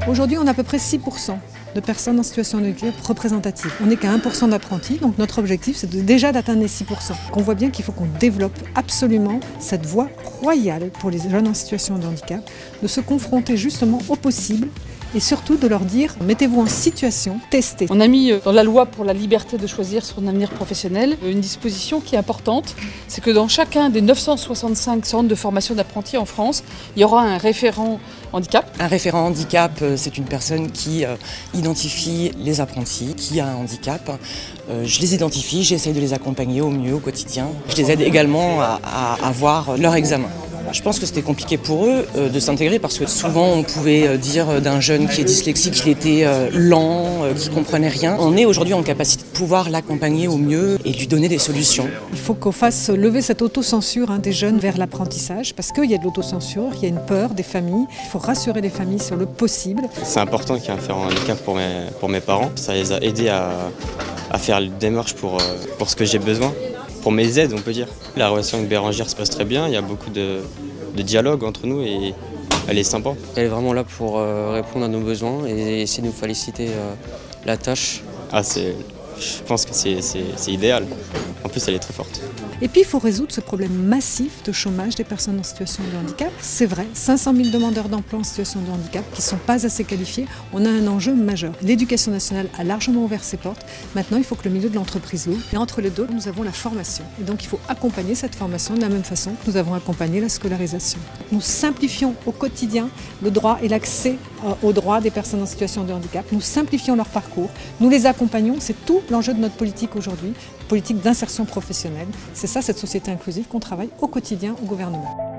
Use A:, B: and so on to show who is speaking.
A: Aujourd'hui, on a à peu près 6% de personnes en situation de handicap représentatives. On n'est qu'à 1% d'apprentis, donc notre objectif c'est déjà d'atteindre les 6%. On voit bien qu'il faut qu'on développe absolument cette voie royale pour les jeunes en situation de handicap, de se confronter justement au possible et surtout de leur dire mettez-vous en situation, testez.
B: On a mis dans la loi pour la liberté de choisir son avenir professionnel une disposition qui est importante, c'est que dans chacun des 965 centres de formation d'apprentis en France, il y aura un référent handicap.
C: Un référent handicap, c'est une personne qui identifie les apprentis qui a un handicap. Je les identifie, j'essaie de les accompagner au mieux au quotidien. Je les aide également à avoir leur examen. Je pense que c'était compliqué pour eux de s'intégrer parce que souvent on pouvait dire d'un jeune qui est dyslexique qu'il était lent, qu'il ne comprenait rien. On est aujourd'hui en capacité de pouvoir l'accompagner au mieux et lui donner des solutions.
A: Il faut qu'on fasse lever cette autocensure des jeunes vers l'apprentissage parce qu'il y a de l'autocensure, il y a une peur des familles. Il faut rassurer les familles sur le possible.
D: C'est important qu'il y ait un référent handicap pour mes parents. Ça les a aidés à faire la démarche pour ce que j'ai besoin. Pour mes aides, on peut dire. La relation avec Bérangère se passe très bien, il y a beaucoup de dialogue entre nous et elle est sympa.
E: Elle est vraiment là pour répondre à nos besoins et essayer de nous faciliter la tâche.
D: Je pense que c'est idéal. En plus, elle est très forte.
A: Et puis, il faut résoudre ce problème massif de chômage des personnes en situation de handicap. C'est vrai, 500 000 demandeurs d'emploi en situation de handicap qui ne sont pas assez qualifiés. On a un enjeu majeur. L'éducation nationale a largement ouvert ses portes. Maintenant, il faut que le milieu de l'entreprise l'ouvre. Et entre les deux, nous avons la formation. Et donc, il faut accompagner cette formation de la même façon que nous avons accompagné la scolarisation. Nous simplifions au quotidien le droit et l'accès aux droits des personnes en situation de handicap. Nous simplifions leur parcours. Nous les accompagnons. C'est tout l'enjeu de notre politique aujourd'hui, politique d'insertion professionnelle. C'est ça, cette société inclusive qu'on travaille au quotidien au gouvernement.